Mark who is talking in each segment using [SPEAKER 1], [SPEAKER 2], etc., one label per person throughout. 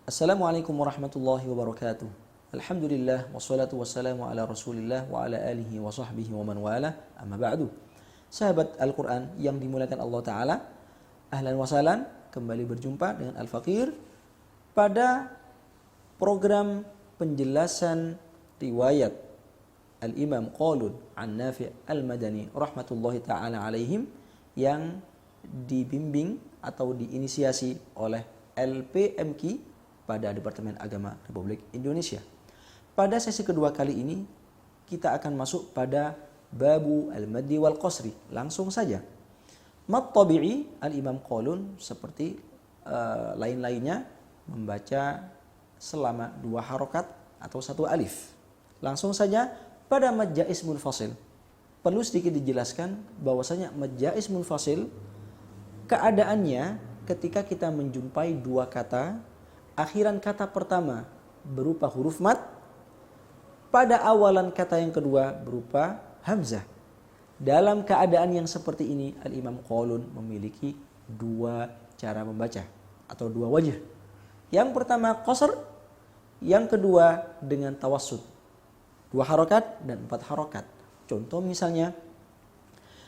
[SPEAKER 1] Assalamualaikum warahmatullahi wabarakatuh. Alhamdulillah wassalatu wassalamu ala Rasulillah wa ala alihi wa sahbihi wa man wala. Amma ba'du. Sahabat Al-Qur'an yang dimuliakan Allah taala, ahlan wa sahlan, kembali berjumpa dengan Al-Faqir pada program penjelasan riwayat Al-Imam Qalun an Nafi' Al-Madani rahmatullahi taala alaihim yang dibimbing atau diinisiasi oleh LPMQ pada Departemen Agama Republik Indonesia. Pada sesi kedua kali ini kita akan masuk pada babu al-maddi wal qasri. Langsung saja. Mad tabi'i al-Imam Qalun seperti lain-lainnya membaca selama 2 harokat atau 1 alif. Langsung saja pada mad jaiz munfasil. Perlu sedikit dijelaskan bahwasanya mad jaiz munfasil keadaannya ketika kita menjumpai 2 kata, akhiran kata pertama berupa huruf mad, pada awalan kata yang kedua berupa hamzah. Dalam keadaan yang seperti ini, Al-Imam Qalun memiliki 2 cara membaca atau 2 wajah. Yang pertama qasr, yang kedua dengan tawassut. 2 harokat dan 4 harokat. Contoh misalnya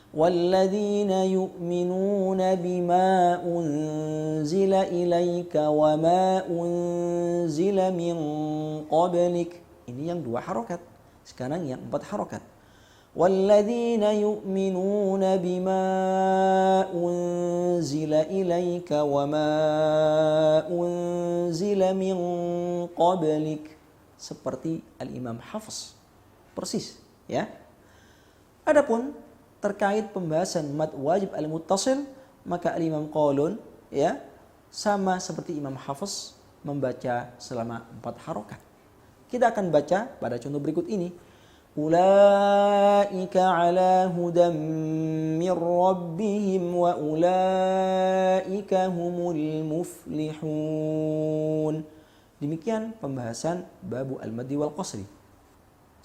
[SPEAKER 1] وَالَّذِينَ يُؤْمِنُونَ بِمَا أُنْزِلَ إِلَيْكَ وَمَا أُنْزِلَ مِنْ قَبْلِكَ. Ini yang 2 harokat. Sekarang yang 4 harokat. وَالَّذِينَ يُؤْمِنُونَ بِمَا أُنْزِلَ إِلَيْكَ وَمَا أُنْزِلَ مِنْ قَبْلِكَ. Seperti Al-Imam Hafs. Persis, ya. Adapun terkait pembahasan mad wajib al-muttasil, maka Al-Imam Qalun ya sama seperti Imam Hafiz membaca selama 4 harokat. Kita akan baca pada contoh berikut ini. Ulaika ala hudam min rabbihim wa ulaika humul muflihun. Demikian pembahasan babu al-maddi wal qasri.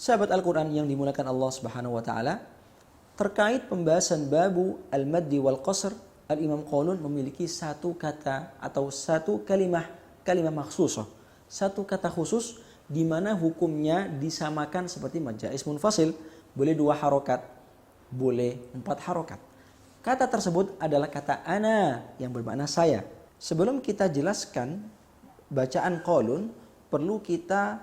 [SPEAKER 1] Sahabat Al-Quran yang dimuliakan Allah Subhanahu wa taala, terkait pembahasan babu al-maddi wal qasr, Al-Imam Qalun memiliki 1 kata atau 1 kalimah makhsusah. 1 kata khusus di mana hukumnya disamakan seperti mad jaiz munfasil, boleh 2 harokat, boleh 4 harokat. Kata tersebut adalah kata ana yang bermakna saya. Sebelum kita jelaskan bacaan Qalun, perlu kita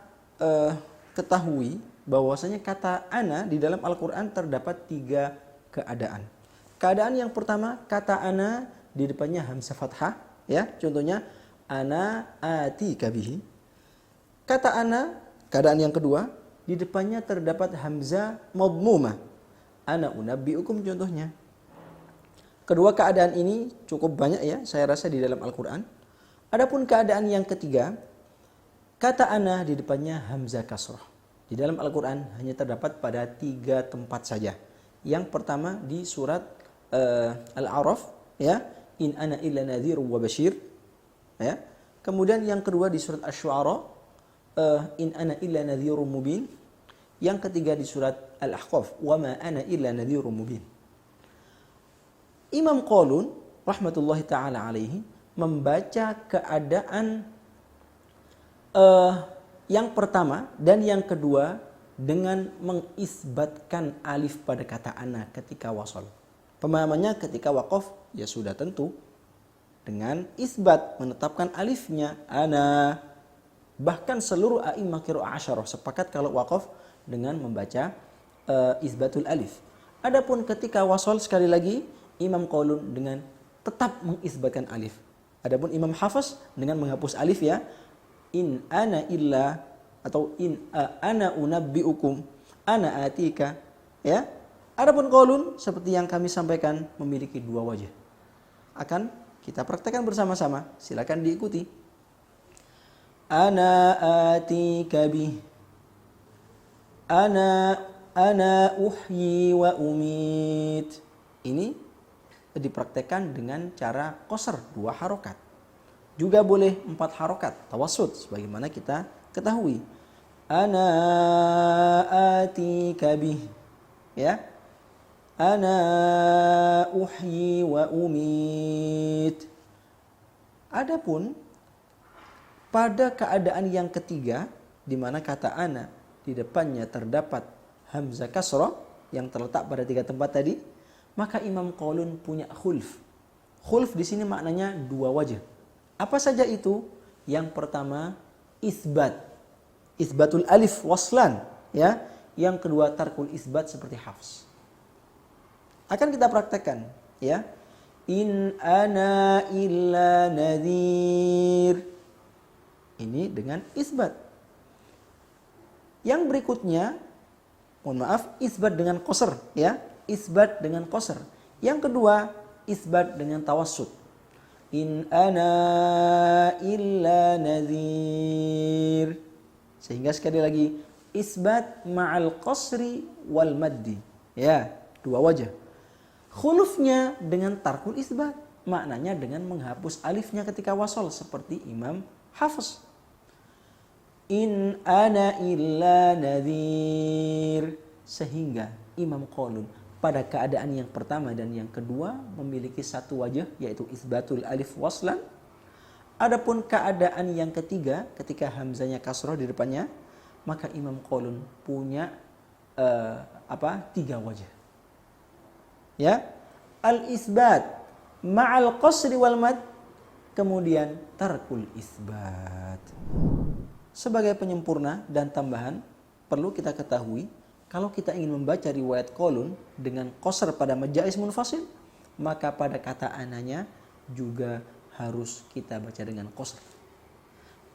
[SPEAKER 1] ketahui bahwasanya kata ana di dalam Al-Quran terdapat 3 keadaan. Keadaan yang pertama, kata ana di depannya hamzah fathah, ya. Contohnya ana atika bihi. Kata ana, keadaan yang kedua, di depannya terdapat hamzah madmumah. Ana unabbiukum contohnya. Kedua keadaan ini cukup banyak ya, saya rasa di dalam Al-Quran. Adapun keadaan yang ketiga, kata ana di depannya hamzah kasrah. Di dalam Al-Quran hanya terdapat pada 3 tempat saja. Yang pertama di surat Al-A'raf, ya, in ana illa nadhirun wa basyir, ya. Kemudian yang kedua di surat Asy-Syu'ara, in ana illa nadhirun mubin. Yang ketiga di surat Al-Ahqaf, wa ma ana illa nadhirun mubin. Imam Qalun rahmatullahi taala alaihi membaca keadaan yang pertama dan yang kedua dengan mengisbatkan alif pada kata ana ketika wasol. Pemahamannya ketika waqaf ya sudah tentu dengan isbat menetapkan alifnya ana. Bahkan seluruh a'immah qiraa'ah asyarah sepakat kalau waqaf dengan membaca isbatul alif. Adapun ketika wasol sekali lagi Imam Qalun dengan tetap mengisbatkan alif. Adapun Imam Hafiz dengan menghapus alif ya. In ana illa atau in ana unabbiukum ana atika, ya. Adapun Qalun seperti yang kami sampaikan memiliki 2 wajah. Akan kita praktekkan bersama-sama. Silakan diikuti. Ana atika bih. Ana uhyi wa umit. Ini dipraktekkan dengan cara qasr 2 harokat. Juga boleh 4 harokat, tawassut, sebagaimana kita ketahui. Ana atika bih, ya. Ana uhyi wa umit. Adapun Pada keadaan yang ketiga, di mana kata ana di depannya terdapat hamzah kasrah yang terletak pada 3 tempat tadi, maka Imam Qaulun punya khulf. Khulf di sini maknanya 2 wajah. Apa saja itu? Yang pertama, isbat. Isbatul alif waslan, ya. Yang kedua, tarkul isbat seperti Hafs. Akan kita praktekkan, ya. In ana illa nadhir. Ini dengan isbat. Yang berikutnya, mohon maaf, isbat dengan qasr, ya. Isbat dengan qasr. Yang kedua, isbat dengan tawassut. In ana illa nadhir. Sehingga sekali lagi, isbat ma'al qasri wal maddi. Ya, 2 wajah. Khulufnya dengan tarkul isbat. Maknanya dengan menghapus alifnya ketika wasol seperti Imam Hafs. In ana illa nadhir. Sehingga Imam Qaulun pada keadaan yang pertama dan yang kedua memiliki 1 wajah, yaitu isbatul alif waslan. Adapun keadaan yang ketiga, ketika hamzanya kasroh di depannya, maka Imam Qaulun punya 3 wajah. Ya, al-isbat ma'al qasri wal mad, kemudian tarkul isbat. Sebagai penyempurna dan tambahan, perlu kita ketahui, kalau kita ingin membaca riwayat Qaulun dengan qasr pada mad jaiz munfasil, maka pada kata ananya juga harus kita baca dengan qasr.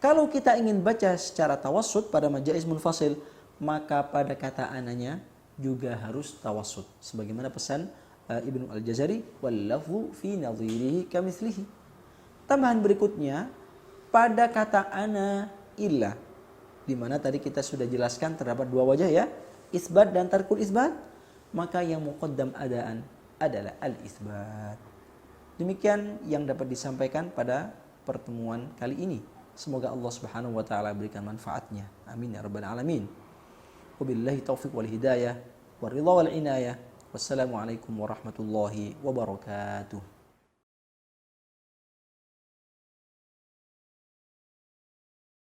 [SPEAKER 1] Kalau kita ingin baca secara tawassut pada mad jaiz munfasil, maka pada kata ananya juga harus tawassut. Sebagaimana pesan Ibnu Al-Jazari, wallahu fi nadhirihi kamitslihi. Tambahan berikutnya, pada kata ana illa, di mana tadi kita sudah jelaskan terdapat 2 wajah, ya, isbat dan tarkul isbat, maka yang muqaddam adaan adalah al-isbat. Demikian yang dapat disampaikan pada pertemuan kali ini. Semoga Allah Subhanahu wa taala berikan manfaatnya. Amin ya rabbal alamin. Wabillahi taufiq wal hidayah, waridha wal inayah. Wassalamualaikum warahmatullahi wabarakatuh.